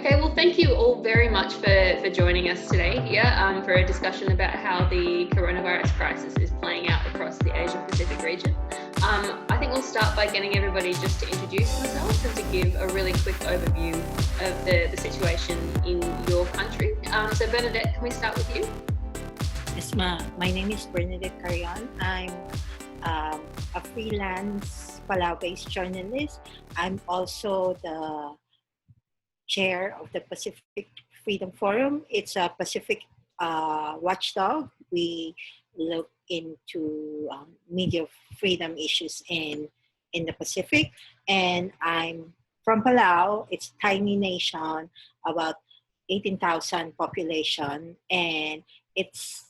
Okay, well, thank you all very much for joining us today here for a discussion about how the coronavirus crisis is playing out across the Asia-Pacific region. I think we'll start by getting everybody just to introduce themselves and to give a really quick overview of the situation in your country. So Bernadette, can we start with you? Yes, my name is Bernadette Carreon. I'm a freelance Palau-based journalist. I'm also the chair of the Pacific Freedom Forum. It's a Pacific watchdog. We look into media freedom issues in the Pacific. And I'm from Palau. It's a tiny nation, about 18,000 population. And it's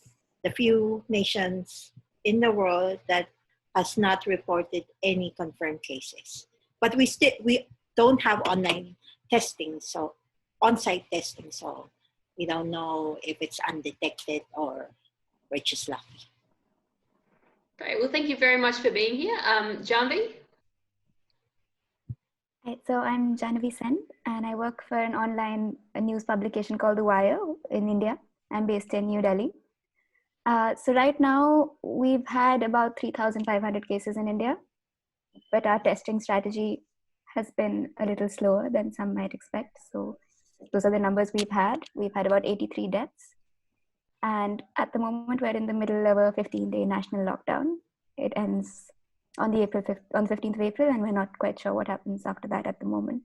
the few nations in the world that has not reported any confirmed cases. But we don't have online testing, so on-site testing, so we don't know if it's undetected or we're just lucky. Great, well, thank you very much for being here. Jahnavi? Hi, so I'm Jahnavi Sen, and I work for an online news publication called the Hioe in India. I'm based in New Delhi. So right now, we've had about 3,500 cases in India, but our testing strategy has been a little slower than some might expect. So those are the numbers we've had. We've had about 83 deaths. And at the moment, we're in the middle of a 15-day national lockdown. It ends on the 15th of April, and we're not quite sure what happens after that at the moment.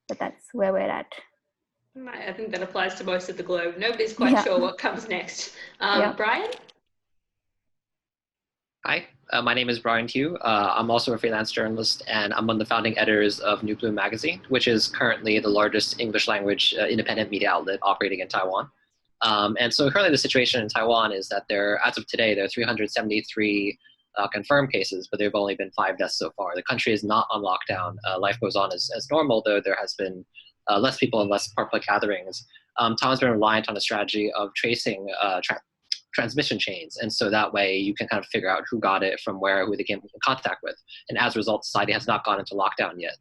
But that's where we're at. I think that applies to most of the globe. Nobody's quite sure what comes next. Brian? Hi, my name is Brian Hioe. I'm also a freelance journalist, and I'm one of the founding editors of New Bloom magazine, which is currently the largest English language independent media outlet operating in Taiwan. And so currently the situation in Taiwan is that as of today, there are 373 confirmed cases, but there have only been 5 deaths so far. The country is not on lockdown. Life goes on as normal, though there has been less people and less public gatherings. Taiwan's been reliant on a strategy of tracing transmission chains, and so that way you can kind of figure out who got it from where, who they came in contact with. And as a result, society has not gone into lockdown yet.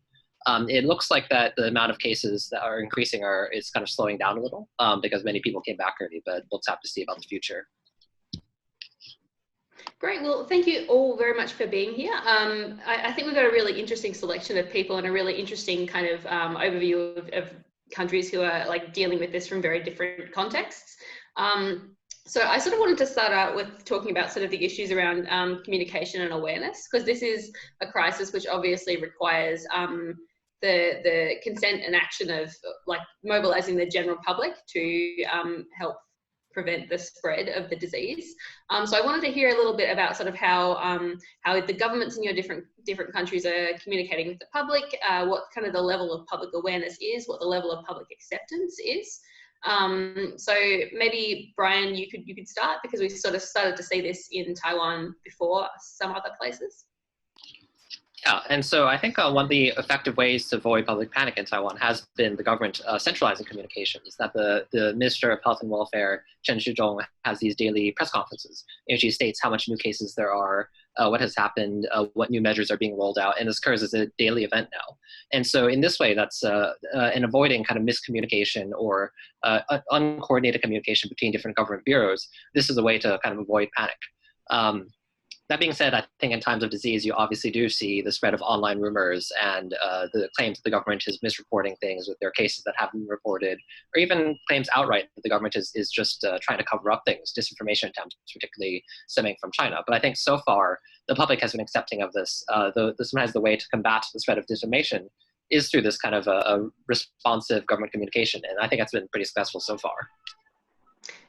It looks like that the amount of cases that are increasing is kind of slowing down a little because many people came back early, but we'll have to see about the future. Great, well, thank you all very much for being here. I think we've got a really interesting selection of people and a really interesting kind of overview of countries who are like dealing with this from very different contexts. So I sort of wanted to start out with talking about sort of the issues around communication and awareness, because this is a crisis which obviously requires the consent and action of like mobilizing the general public to help prevent the spread of the disease. So I wanted to hear a little bit about sort of how the governments in your different countries are communicating with the public, what kind of the level of public awareness is, what the level of public acceptance is. So maybe Brian, you could start, because we sort of started to see this in Taiwan before some other places. Yeah, and so I think one of the effective ways to avoid public panic in Taiwan has been the government centralizing communications. That the Minister of Health and Welfare, Chen Shizhong, has these daily press conferences in which he states how much new cases there are, what has happened, what new measures are being rolled out, and this occurs as a daily event now. And so in this way, that's in avoiding kind of miscommunication or uncoordinated communication between different government bureaus, this is a way to kind of avoid panic. That being said, I think in times of disease, you obviously do see the spread of online rumors and the claims that the government is misreporting things with their cases that haven't been reported, or even claims outright that the government is just trying to cover up things, disinformation attempts, particularly stemming from China. But I think so far, the public has been accepting of this. Sometimes the way to combat the spread of disinformation is through this kind of a responsive government communication, and I think that's been pretty successful so far.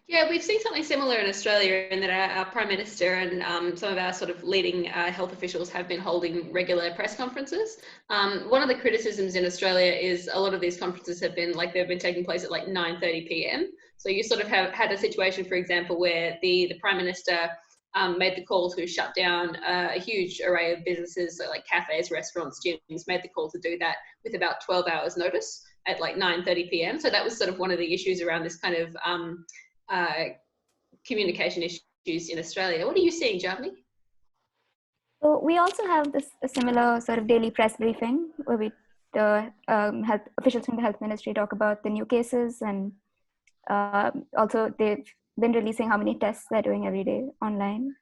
Yeah, we've seen something similar in Australia, in that our Prime Minister and some of our sort of leading health officials have been holding regular press conferences. One of the criticisms in Australia is a lot of these conferences have been they've been taking place at like 9:30 p.m. So you sort of have had a situation, for example, where the Prime Minister made the call to shut down a huge array of businesses, so like cafes, restaurants, gyms, made the call to do that with about 12 hours notice at like 9:30 p.m. So that was sort of one of the issues around this kind of communication issues in Australia. What are you seeing, Jahnavi? So we also have a similar sort of daily press briefing where we the officials from the health ministry talk about the new cases, and also they've been releasing how many tests they're doing every day online,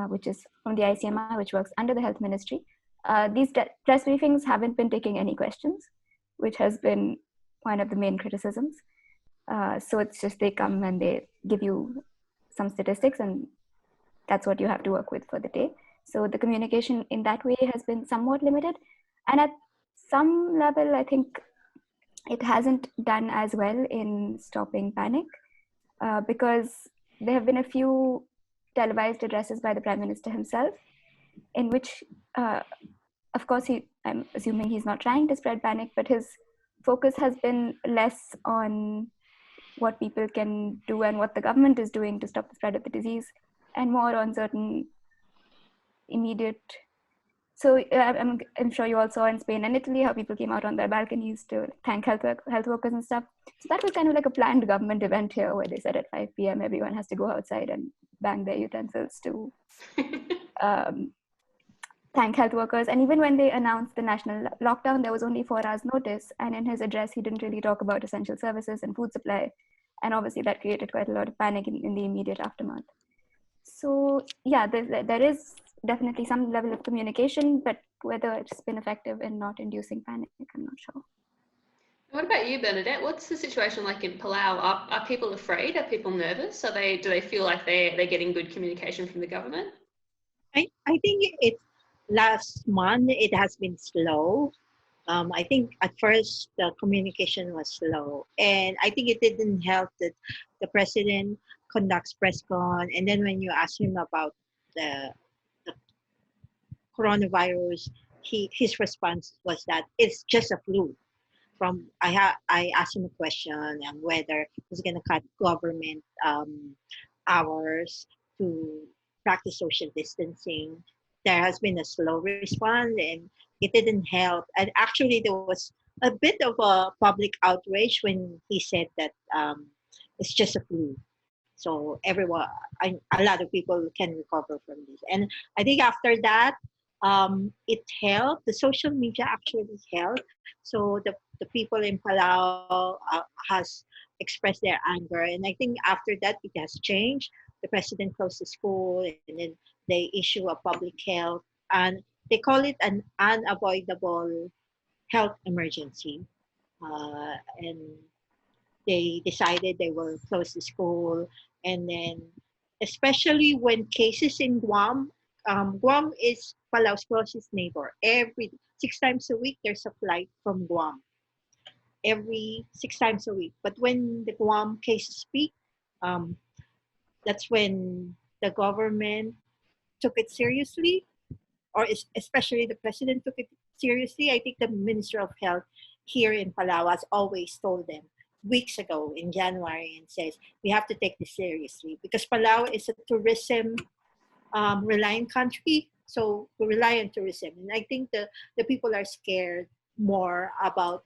which is from the ICMR, which works under the health ministry. These press briefings haven't been taking any questions, which has been one of the main criticisms. So it's just they come and they give you some statistics, and that's what you have to work with for the day. So the communication in that way has been somewhat limited. And at some level, I think it hasn't done as well in stopping panic, because there have been a few televised addresses by the Prime Minister himself, in which, of course, I'm assuming he's not trying to spread panic, but his focus has been less on what people can do and what the government is doing to stop the spread of the disease, and more on certain immediate. So I'm sure you all saw in Spain and Italy how people came out on their balconies to thank health workers and stuff. So that was kind of like a planned government event here, where they said at 5 p.m. everyone has to go outside and bang their utensils to thank health workers. And even when they announced the national lockdown, there was only 4 hours notice. And in his address, he didn't really talk about essential services and food supply. And obviously that created quite a lot of panic in the immediate aftermath. So yeah, there is definitely some level of communication, but whether it's been effective in not inducing panic, I'm not sure. What about you, Bernadette? What's the situation like in Palau? Are people afraid? Are people nervous? Do they feel like they're getting good communication from the government? I think last month it has been slow. I think at first the communication was slow, and I think it didn't help that the president conducts press con, and then when you ask him about the coronavirus, his response was that it's just a flu. I asked him a question on whether he's going to cut government hours to practice social distancing. There has been a slow response, and it didn't help. And actually, there was a bit of a public outrage when he said that it's just a flu. So a lot of people can recover from this. And I think after that, it helped. The social media actually helped. So the people in Palau has expressed their anger. And I think after that, it has changed. The president closed the school, and then they issue a public health, and they call it an unavoidable health emergency. And they decided they will close the school. And then, especially when cases in Guam, Guam is Palau's closest neighbor. Every 6 times a week, there's a flight from Guam. Every 6 times a week. But when the Guam cases peak, that's when the government took it seriously, or especially the president took it seriously. I think the Minister of Health here in Palau has always told them weeks ago in January, and says we have to take this seriously, because Palau is a tourism reliant country, so we rely on tourism. And I think the people are scared more about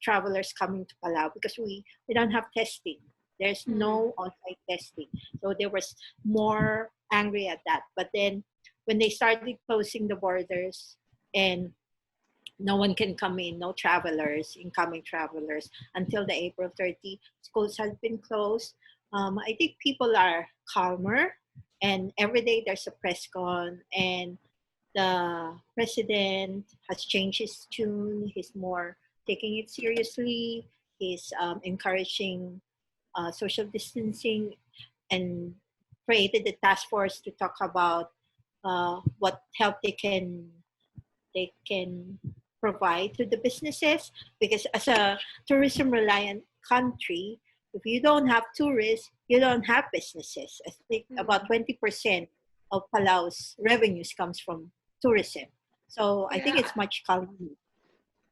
travelers coming to Palau, because we don't have testing. There's no on-site testing. So there was more angry at that. But then when they started closing the borders and no one can come in, no incoming travelers, until the April 30, schools have been closed. I think people are calmer, and every day there's a press con, and the president has changed his tune. He's more taking it seriously. He's encouraging social distancing, and created a task force to talk about what help they can provide to the businesses, because as a tourism reliant country, if you don't have tourists, you don't have businesses. I think about 20% of Palau's revenues comes from tourism. So I think it's much calmer.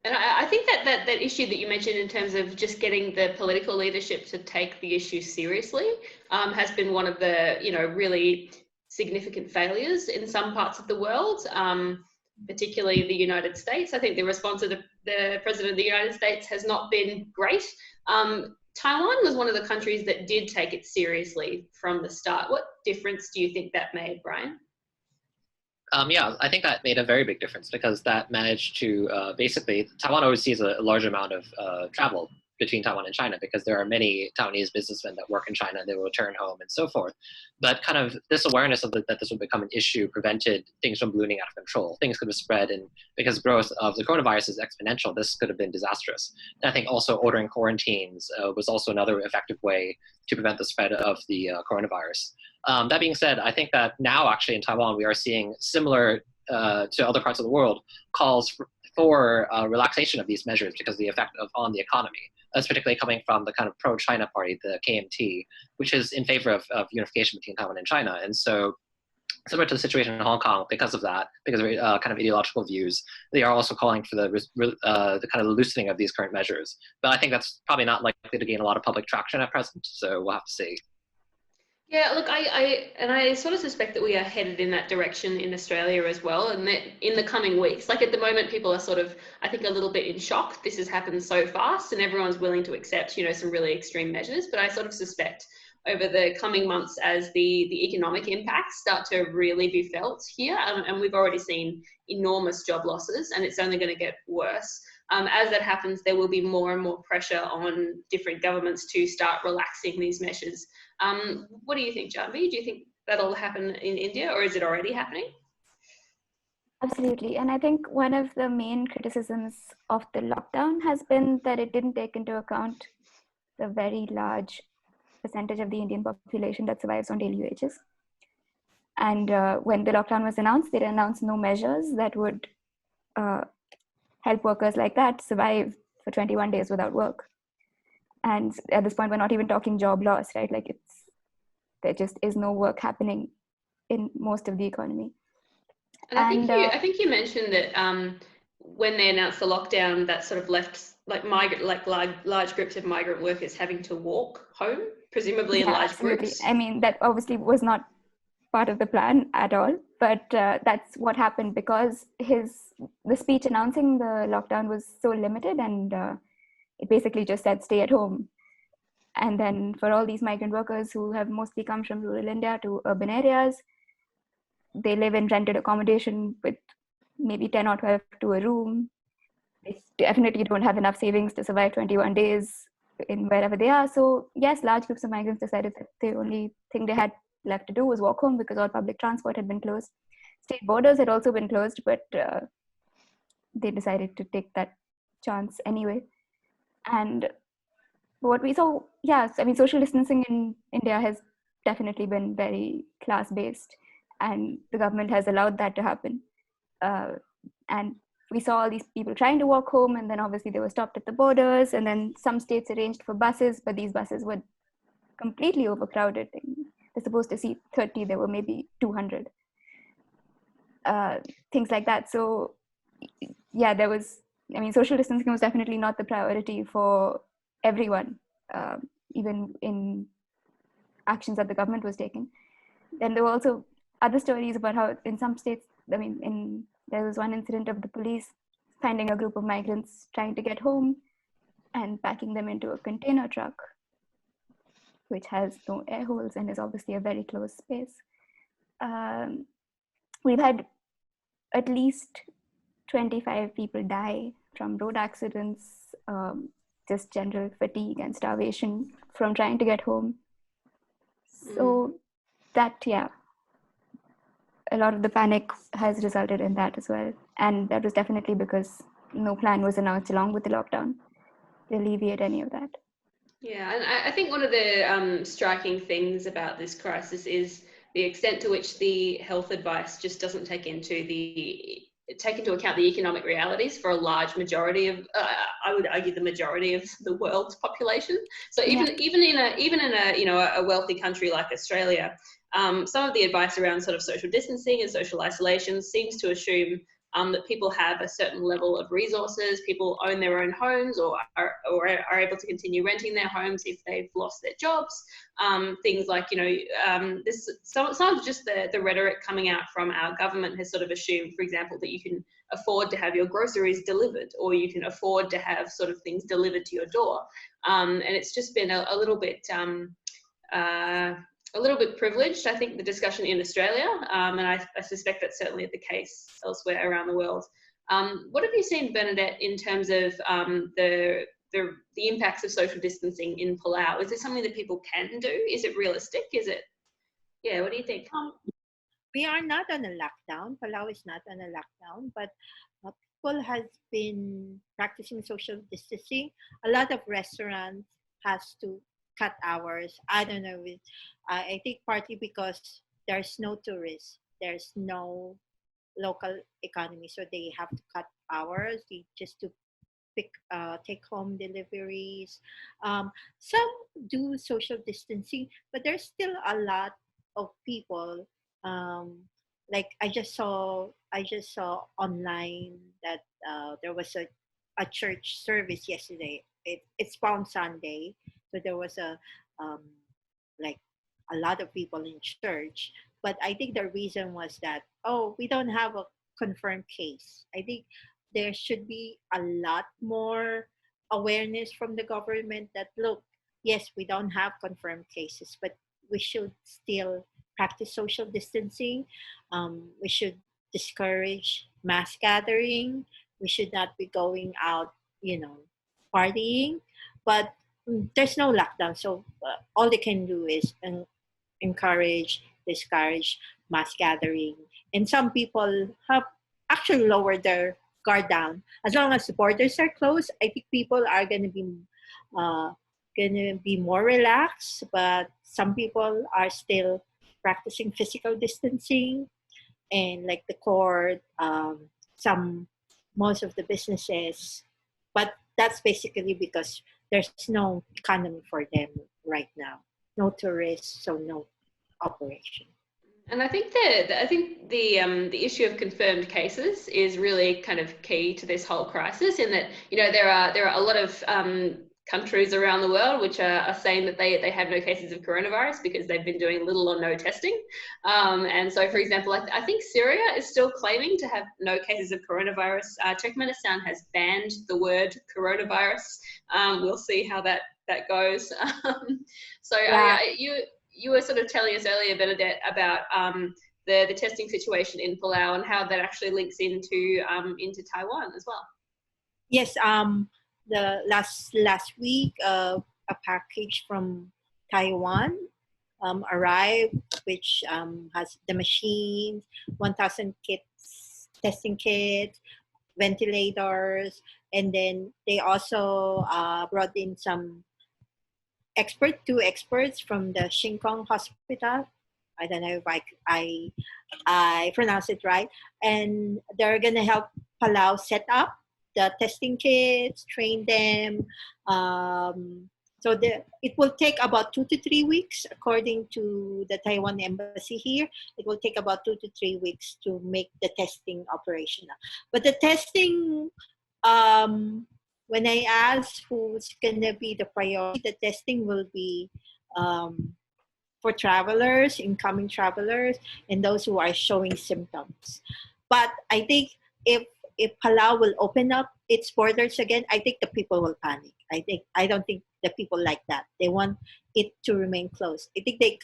And I think that issue that you mentioned in terms of just getting the political leadership to take the issue seriously has been one of the really significant failures in some parts of the world. Particularly the United States. I think the response of the President of the United States has not been great. Taiwan was one of the countries that did take it seriously from the start. What difference do you think that made, Brian? Yeah, I think that made a very big difference because that managed to basically, Taiwan always sees a large amount of travel between Taiwan and China because there are many Taiwanese businessmen that work in China and they will return home and so forth. But kind of this awareness of that this would become an issue prevented things from ballooning out of control. Things could have spread, and because growth of the coronavirus is exponential, this could have been disastrous. And I think also ordering quarantines was also another effective way to prevent the spread of the coronavirus. That being said, I think that now actually in Taiwan, we are seeing similar to other parts of the world calls for relaxation of these measures because of the effect on the economy. That's particularly coming from the kind of pro-China party, the KMT, which is in favor of unification between Taiwan and China. And so similar to the situation in Hong Kong, because of that, because of kind of ideological views, they are also calling for the kind of loosening of these current measures. But I think that's probably not likely to gain a lot of public traction at present, so we'll have to see. Yeah, look, I sort of suspect that we are headed in that direction in Australia as well, and that in the coming weeks, like at the moment, people are sort of, I think, a little bit in shock. This has happened so fast, and everyone's willing to accept, you know, some really extreme measures. But I sort of suspect over the coming months, as the economic impacts start to really be felt here, and we've already seen enormous job losses, and it's only going to get worse. As that happens, there will be more and more pressure on different governments to start relaxing these measures. What do you think, Jahnavi? Do you think that'll happen in India, or is it already happening? Absolutely. And I think one of the main criticisms of the lockdown has been that it didn't take into account the very large percentage of the Indian population that survives on daily wages. And when the lockdown was announced, they announced no measures that would help workers like that survive for 21 days without work. And at this point, we're not even talking job loss, right? Like there just is no work happening in most of the economy. And I think you mentioned that when they announced the lockdown, that sort of left large groups of migrant workers having to walk home, presumably in large groups. I mean, that obviously was not part of the plan at all, but that's what happened because the speech announcing the lockdown was so limited, and it basically just said stay at home. And then for all these migrant workers who have mostly come from rural India to urban areas, they live in rented accommodation with maybe 10 or 12 to a room. They definitely don't have enough savings to survive 21 days in wherever they are. So yes, large groups of migrants decided that the only thing they had left to do was walk home because all public transport had been closed. State borders had also been closed, but they decided to take that chance anyway. And what we saw, yes, I mean, social distancing in India has definitely been very class-based, and the government has allowed that to happen. And we saw all these people trying to walk home, and then obviously they were stopped at the borders, and then some states arranged for buses, but these buses were completely overcrowded. They're supposed to seat 30, there were maybe 200. Things like that. So yeah, social distancing was definitely not the priority for everyone, even in actions that the government was taking. Then there were also other stories about how in some states, there was one incident of the police finding a group of migrants trying to get home and packing them into a container truck, which has no air holes and is obviously a very closed space. We've had at least 25 people die from road accidents, just general fatigue and starvation from trying to get home. So a lot of the panic has resulted in that as well. And that was definitely because no plan was announced along with the lockdown to alleviate any of that. Yeah, and I think one of the striking things about this crisis is the extent to which the health advice just doesn't take into account the economic realities for a large majority of, I would argue, the majority of the world's population. So even in a wealthy country like Australia, some of the advice around sort of social distancing and social isolation seems to assume that people have a certain level of resources, people own their own homes or are able to continue renting their homes if they've lost their jobs. Things like, some of just the rhetoric coming out from our government has sort of assumed, for example, that you can afford to have your groceries delivered, or you can afford to have sort of things delivered to your door. And it's just been a little bit a little bit privileged, I think, the discussion in Australia, and I suspect that's certainly the case elsewhere around the world. What have you seen, Bernadette, in terms of the impacts of social distancing in Palau? Is this something that people can do? Is it realistic? Is it, yeah, what do you think? We are not on a lockdown. Palau is not on a lockdown, but people has been practicing social distancing. A lot of restaurants has to cut hours. I don't know. I think partly because there's no tourists, there's no local economy, so they have to cut hours. They just to take home deliveries. Some do social distancing, but there's still a lot of people. Like I just saw online that there was a church service yesterday. It's Palm Sunday, so there was like a lot of people in church. But I think the reason was that, oh, we don't have a confirmed case. I think there should be a lot more awareness from the government that, look, yes, we don't have confirmed cases, but we should still practice social distancing. We should discourage mass gathering. We should not be going out, partying. But there's no lockdown, so all they can do is discourage mass gathering. And some people have actually lowered their guard down. As long as the borders are closed, I think people are going to be more relaxed. But some people are still practicing physical distancing, and like the court, most of the businesses. But that's basically because there's no economy for them right now. No tourists, so no operation. And I think the issue of confirmed cases is really kind of key to this whole crisis, in that there are a lot of countries around the world which are saying that they have no cases of coronavirus because they've been doing little or no testing. And so, for example, I think Syria is still claiming to have no cases of coronavirus. Turkmenistan has banned the word coronavirus. We'll see how that goes. So yeah. You were sort of telling us earlier, Bernadette, about the testing situation in Palau and how that actually links into Taiwan as well. Yes. The last week, a package from Taiwan arrived, which has the machines, 1,000 testing kits, ventilators, and then they also brought in some two experts from the Shinkong Hospital. I don't know if I pronounce it right. And they're going to help Palau set up the testing kits, train them. So it will take about 2 to 3 weeks, according to the Taiwan embassy here. It will take about 2 to 3 weeks to make the testing operational. But the testing, when I asked who's going to be the priority, the testing will be for travelers, incoming travelers, and those who are showing symptoms. But I think if Palau will open up its borders again, I think the people will panic. I don't think the people like that. They want it to remain closed. I think the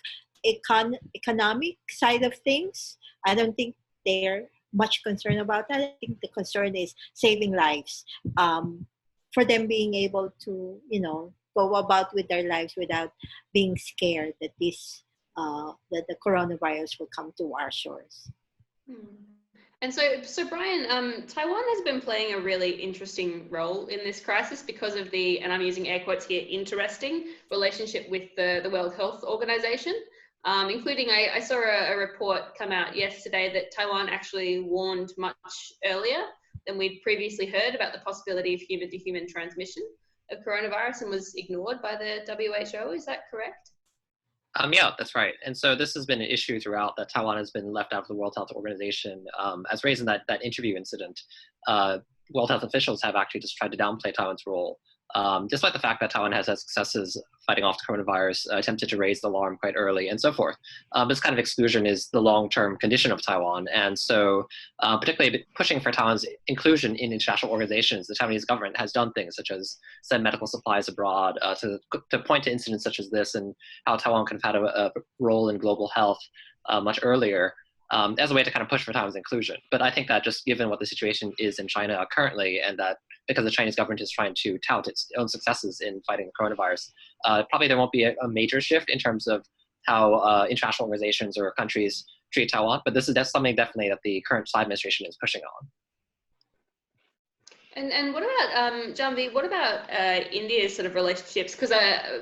economic side of things, I don't think they're much concerned about that. I think the concern is saving lives. For them being able to, go about with their lives without being scared that that the coronavirus will come to our shores. And so Brian, Taiwan has been playing a really interesting role in this crisis because of the, and I'm using air quotes here, interesting relationship with the World Health Organization, including I saw a report come out yesterday that Taiwan actually warned much earlier than we'd previously heard about the possibility of human-to-human transmission of coronavirus, and was ignored by the WHO. Is that correct? Yeah, that's right. And so this has been an issue throughout, that Taiwan has been left out of the World Health Organization. As raised in that interview incident, World Health officials have actually just tried to downplay Taiwan's role despite the fact that Taiwan has had successes fighting off the coronavirus, attempted to raise the alarm quite early and so forth. This kind of exclusion is the long-term condition of Taiwan. And so particularly pushing for Taiwan's inclusion in international organizations, the Taiwanese government has done things such as send medical supplies abroad to point to incidents such as this and how Taiwan could have had a role in global health much earlier. As a way to kind of push for Taiwan's inclusion. But I think that just given what the situation is in China currently, and that because the Chinese government is trying to tout its own successes in fighting the coronavirus, probably there won't be a major shift in terms of how international organizations or countries treat Taiwan. But that's something definitely that the current Tsai administration is pushing on. And what about, Jahnavi, what about India's sort of relationships? Because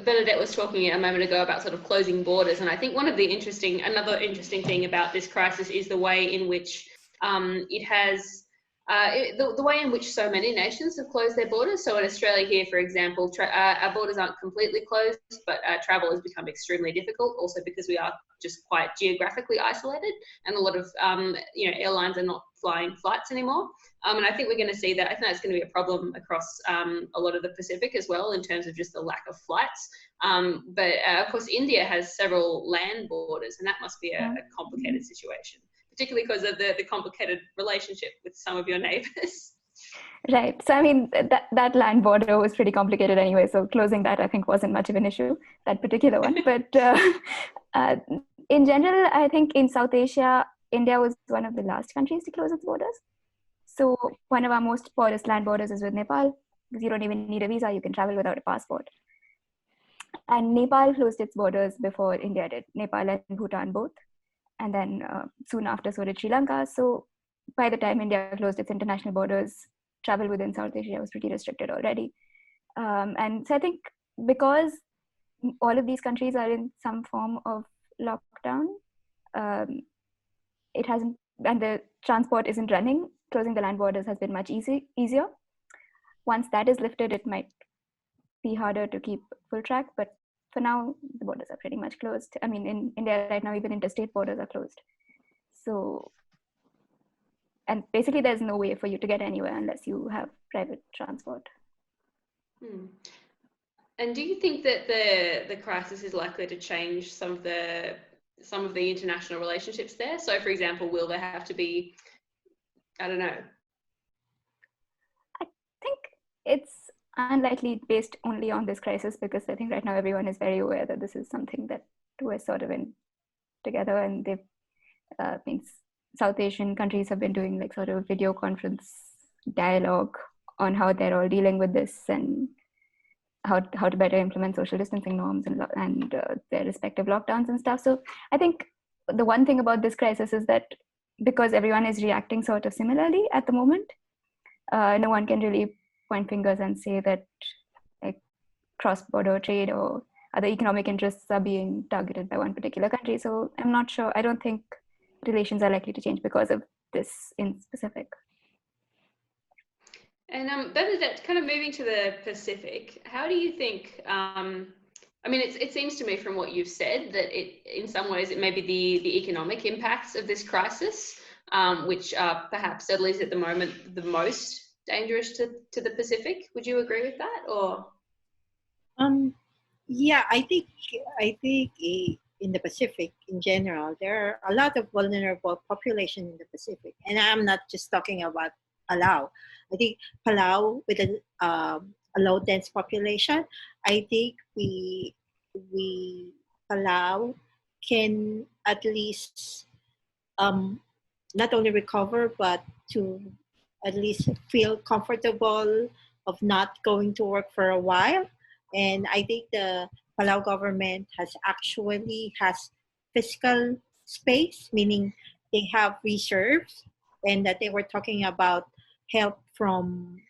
Bernadette was talking a moment ago about sort of closing borders. And I think another interesting thing about this crisis is the way in which it has, the way in which so many nations have closed their borders. So in Australia here, for example, our borders aren't completely closed, but travel has become extremely difficult, also because we are just quite geographically isolated, and a lot of airlines are not flying flights anymore. And I think we're going to see that. I think that's going to be a problem across a lot of the Pacific as well, in terms of just the lack of flights. But of course, India has several land borders, and that must be a complicated situation, particularly because of the complicated relationship with some of your neighbors. Right. So, I mean, that land border was pretty complicated anyway. So closing that, I think, wasn't much of an issue, that particular one. But in general, I think in South Asia, India was one of the last countries to close its borders. So one of our most porous land borders is with Nepal, because you don't even need a visa. You can travel without a passport. And Nepal closed its borders before India did. Nepal and Bhutan both. And then soon after, so did Sri Lanka. So by the time India closed its international borders, travel within South Asia was pretty restricted already. And so I think because all of these countries are in some form of lockdown, it hasn't, and the transport isn't running, closing the land borders has been much easier. Once that is lifted, it might be harder to keep full track, but for now, the borders are pretty much closed. I mean, in India right now, even interstate borders are closed. So, and basically there's no way for you to get anywhere unless you have private transport. And do you think that the crisis is likely to change some of the international relationships there? So, for example, will there have to be, I don't know. I think it's unlikely based only on this crisis, because I think right now everyone is very aware that this is something that we're sort of in together, and they've South Asian countries have been doing like sort of video conference dialogue on how they're all dealing with this and how to better implement social distancing norms and their respective lockdowns and stuff. So I think the one thing about this crisis is that because everyone is reacting sort of similarly at the moment, no one can really point fingers and say that like cross-border trade or other economic interests are being targeted by one particular country. So I'm not sure. I don't think relations are likely to change because of this in specific. And Bernadette, kind of moving to the Pacific, how do you think, I mean, it seems to me from what you've said that in some ways it may be the economic impacts of this crisis, which are perhaps, at least at the moment, the most dangerous to the Pacific. Would you agree with that, or? Yeah, I think in the Pacific in general, there are a lot of vulnerable population in the Pacific, and I'm not just talking about Palau. I think Palau with a low dense population, I think Palau can at least not only recover, but to at least feel comfortable of not going to work for a while. And I think the Palau government has fiscal space, meaning they have reserves, and that they were talking about help from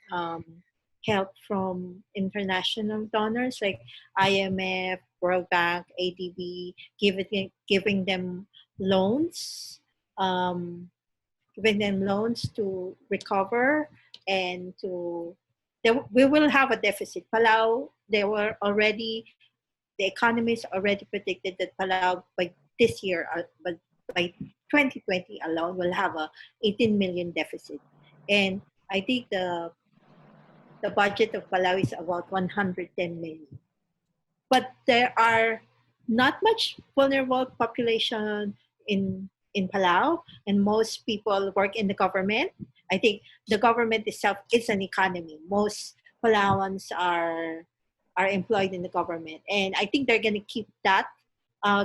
international donors like IMF, World Bank, ADB, giving them loans, to recover and we will have a deficit. Palau, the economy is already predicted that Palau by this year, but by 2020 alone, will have a 18 million deficit. And I think the the budget of Palau is about 110 million. But there are not much vulnerable population in Palau, and most people work in the government. I think the government itself is an economy. Most Palauans are employed in the government, and I think they're going to keep that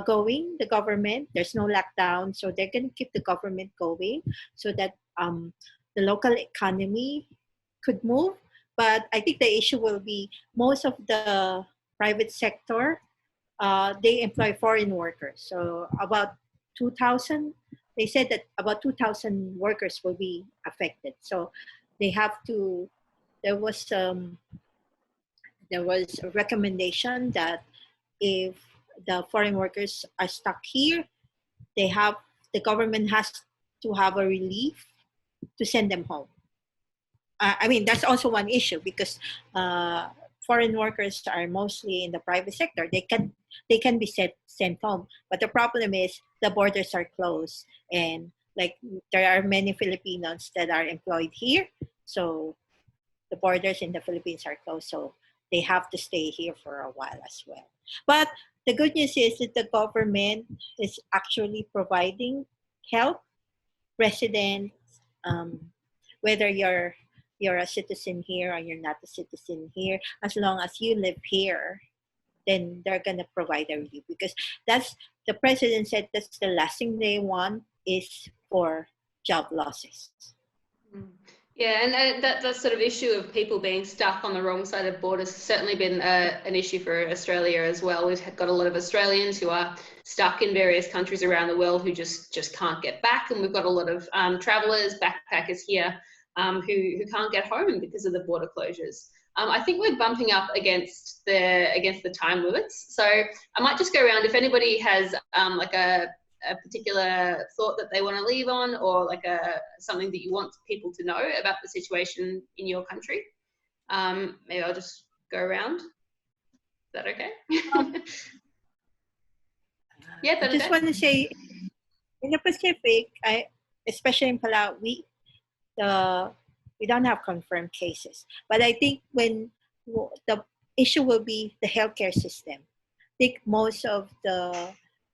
going. The government, there's no lockdown, so they're going to keep the government going so that the local economy could move. But I think the issue will be most of the private sector, they employ foreign workers. So about 2,000, they said that about 2,000 workers will be affected. So they have to, there was a recommendation that if the foreign workers are stuck here, the government has to have a relief to send them home. I mean, that's also one issue because foreign workers are mostly in the private sector. They can be sent home, but the problem is the borders are closed, and like there are many Filipinos that are employed here, so the borders in the Philippines are closed, so they have to stay here for a while as well. But the good news is that the government is actually providing help residents, whether you're a citizen here or you're not a citizen here, as long as you live here, then they're going to provide a relief, because that's, the president said that's the last thing they want is for job losses. Yeah, and that sort of issue of people being stuck on the wrong side of borders has certainly been an issue for Australia as well. We've got a lot of Australians who are stuck in various countries around the world who just can't get back, and we've got a lot of travellers, backpackers here who can't get home because of the border closures. I think we're bumping up against the time limits, so I might just go around if anybody has like a particular thought that they want to leave on, or like something that you want people to know about the situation in your country. Maybe I'll just go around. Is that okay? Yeah, I just want to say, in the Pacific, especially in Palau, we don't have confirmed cases. But I think when the issue will be the healthcare system. I think most of the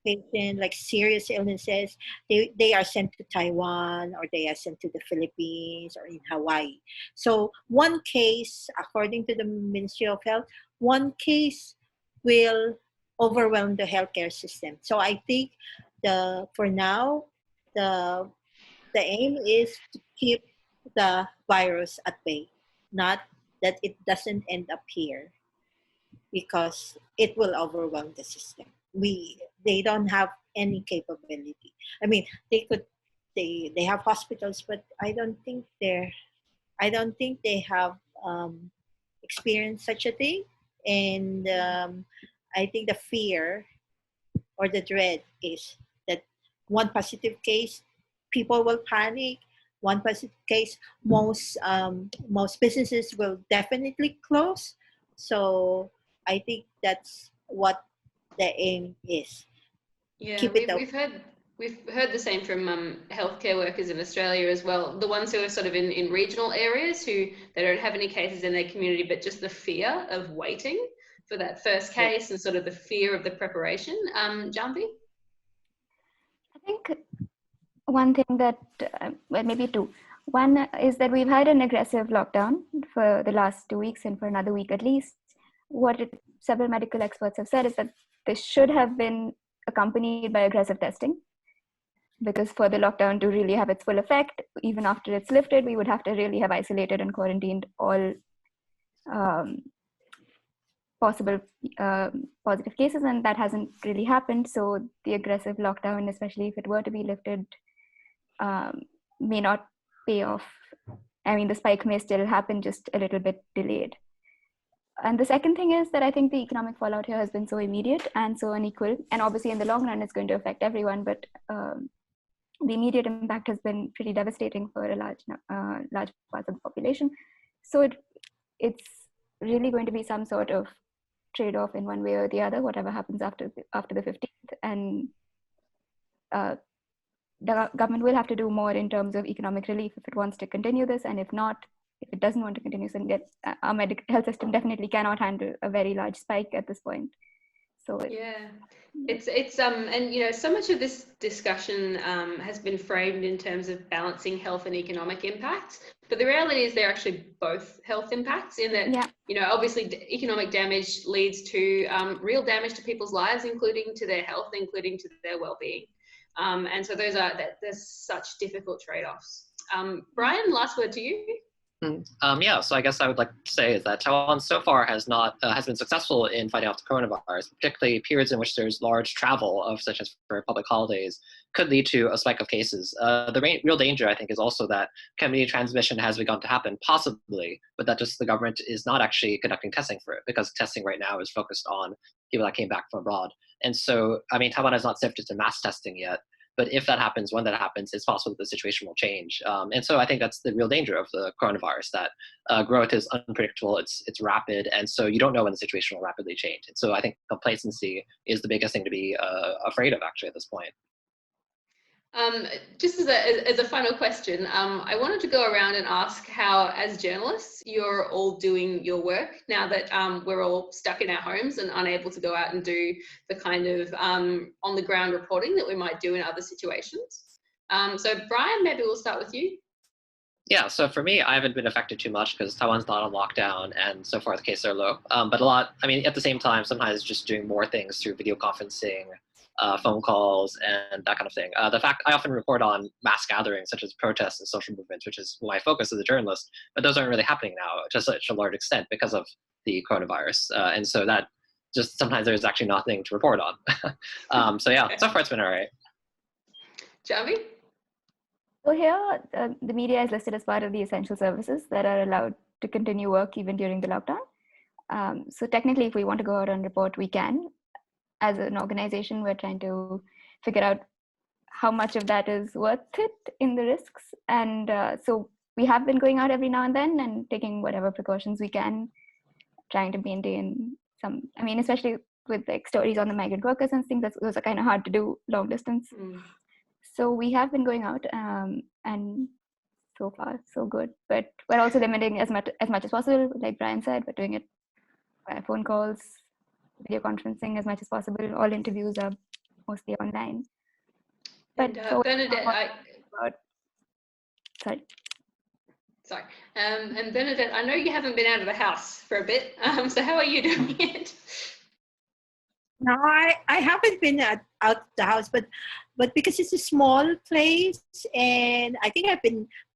patients, like serious illnesses, they are sent to Taiwan, or they are sent to the Philippines or in Hawaii. So one case, according to the Ministry of Health, one case will overwhelm the healthcare system. So I think for now, the aim is to keep the virus at bay, not that it doesn't end up here, because it will overwhelm the system. They don't have any capability. I mean, they have hospitals, but I don't think they have experienced such a thing. And I think the fear or the dread is that one positive case, people will panic. One positive case, most businesses will definitely close. So I think that's what the aim is. Yeah, Keep it we've heard the same from healthcare workers in Australia as well. The ones who are sort of in regional areas who they don't have any cases in their community, but just the fear of waiting for that first case and sort of the fear of the preparation. Jahnavi? I think one thing that, well, maybe two. One is that we've had an aggressive lockdown for the last 2 weeks, and for another week at least. What several medical experts have said is that this should have been accompanied by aggressive testing, because for the lockdown to really have its full effect, even after it's lifted, we would have to really have isolated and quarantined all possible positive cases, and that hasn't really happened. So the aggressive lockdown, especially if it were to be lifted, may not pay off. I mean, the spike may still happen, just a little bit delayed. And the second thing is that I think the economic fallout here has been so immediate and so unequal, and obviously in the long run it's going to affect everyone, but the immediate impact has been pretty devastating for a large part of the population. So it's really going to be some sort of trade-off in one way or the other, whatever happens after the 15th. And the government will have to do more in terms of economic relief if it wants to continue this, and if not, if it doesn't want to continue, so our medical health system definitely cannot handle a very large spike at this point. So yeah, it's and you know, so much of this discussion has been framed in terms of balancing health and economic impacts, but the reality is they're actually both health impacts, in that you know, obviously economic damage leads to real damage to people's lives, including to their health, including to their well-being, and so there's such difficult trade-offs. Brian, last word to you. Yeah, so I guess I would like to say is that Taiwan so far has been successful in fighting off the coronavirus, particularly periods in which there's large travel, such as for public holidays, could lead to a spike of cases. The real danger, I think, is also that community transmission has begun to happen, possibly, but that just the government is not actually conducting testing for it, because testing right now is focused on people that came back from abroad. And so, I mean, Taiwan has not shifted to mass testing yet. But if that happens, when that happens, it's possible that the situation will change. And so I think that's the real danger of the coronavirus, that growth is unpredictable, it's rapid, and so you don't know when the situation will rapidly change. And so I think complacency is the biggest thing to be afraid of, actually, at this point. Just as a final question, I wanted to go around and ask how, as journalists, you're all doing your work now that we're all stuck in our homes and unable to go out and do the kind of on-the-ground reporting that we might do in other situations. So Brian, maybe we'll start with you. Yeah, so for me, I haven't been affected too much because Taiwan's not on lockdown, and so far the cases are low. But a lot, I mean, at the same time, sometimes just doing more things through video conferencing, phone calls, and that kind of thing. The fact I often report on mass gatherings such as protests and social movements, which is my focus as a journalist, but those aren't really happening now to such a large extent because of the coronavirus. And so that just sometimes there's actually nothing to report on. So yeah, so far it's been all right. Jahnavi? So here, the media is listed as part of the essential services that are allowed to continue work even during the lockdown. So technically, if we want to go out and report, we can. As an organization, we're trying to figure out how much of that is worth it in the risks. And so we have been going out every now and then and taking whatever precautions we can, trying to maintain some, I mean, especially with like stories on the migrant workers and things, those are kind of hard to do long distance. So we have been going out and so far so good, but we're also limiting as much as possible. Like Brian said, we're doing it via phone calls, video conferencing as much as possible. All interviews are mostly online. But and, Bernadette, Sorry. And Bernadette, I know you haven't been out of the house for a bit. So how are you doing it? No, I haven't been out of the house, but because it's a small place, and I think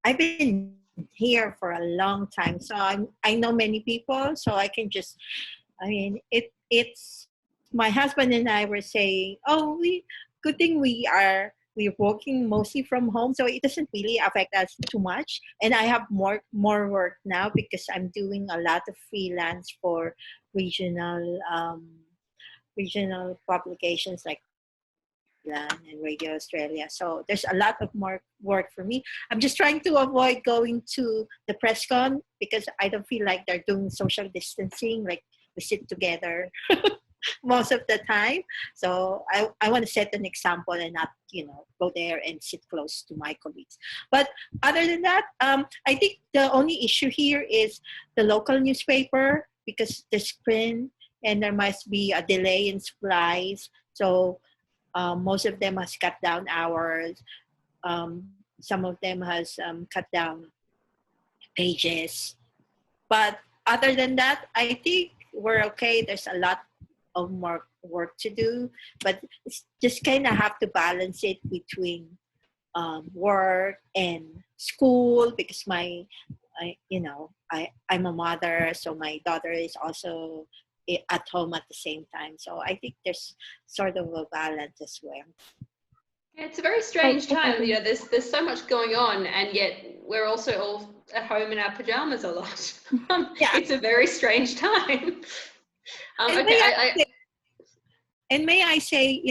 I've been here for a long time, so I know many people, so I can just, I mean, it's my husband and I were saying, good thing we're working mostly from home, so it doesn't really affect us too much. And I have more work now because I'm doing a lot of freelance for regional publications like and Radio Australia. So there's a lot of more work for me. I'm just trying to avoid going to the press con because I don't feel like they're doing social distancing, like we sit together most of the time. So I want to set an example and not, go there and sit close to my colleagues. But other than that, I think the only issue here is the local newspaper because there's print and there must be a delay in supplies. So most of them has cut down hours. Some of them has cut down pages. But other than that, I think we're okay. There's a lot of more work to do, but it's just kind of have to balance it between work and school because I'm a mother, so my daughter is also at home at the same time. So I think there's sort of a balance as well. It's a very strange time. There's so much going on, and yet we're also all at home in our pajamas a lot. It's a very strange time. May I say,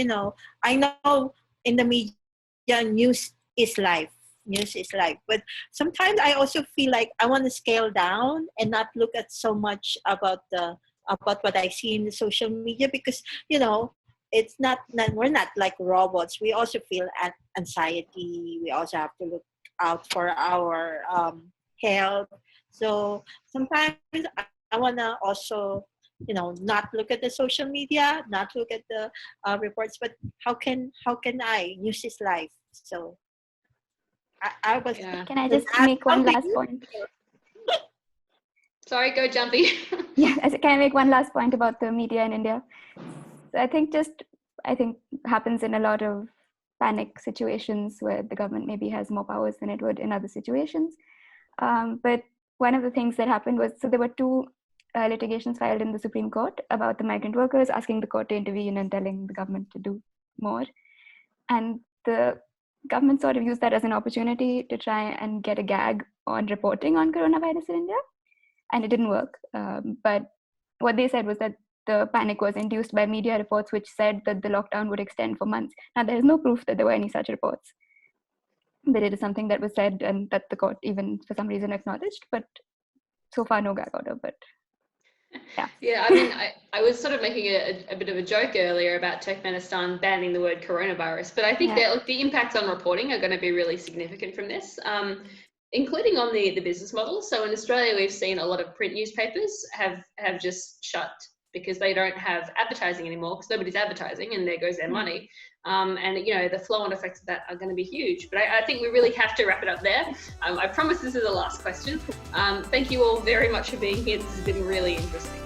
I know in the media, news is life. But sometimes I also feel like I want to scale down and not look at so much about what I see in the social media because, it's not we're not like robots. We also feel anxiety. We also have to look out for our health. So sometimes I want to also, not look at the social media, not look at the reports, but how can I use his life? So I was. Yeah. Can I just make one last point? Sorry, go Jumpy. Yeah, can I make one last point about the media in India? So I think happens in a lot of panic situations where the government maybe has more powers than it would in other situations. But one of the things that happened was, so there were two litigations filed in the Supreme Court about the migrant workers, asking the court to intervene and telling the government to do more. And the government sort of used that as an opportunity to try and get a gag on reporting on coronavirus in India. And it didn't work. But what they said was that the panic was induced by media reports which said that the lockdown would extend for months. Now, there is no proof that there were any such reports. But it is something that was said and that the court even for some reason acknowledged. But so far, no gag order. But yeah. Yeah, I mean, I was sort of making a bit of a joke earlier about Turkmenistan banning the word coronavirus, but I think that the impacts on reporting are going to be really significant from this. Including on the business model. So in Australia, we've seen a lot of print newspapers have just shut because they don't have advertising anymore because nobody's advertising and there goes their money. And the flow-on effects of that are going to be huge. But I think we really have to wrap it up there. I promise this is the last question. Thank you all very much for being here. This has been really interesting.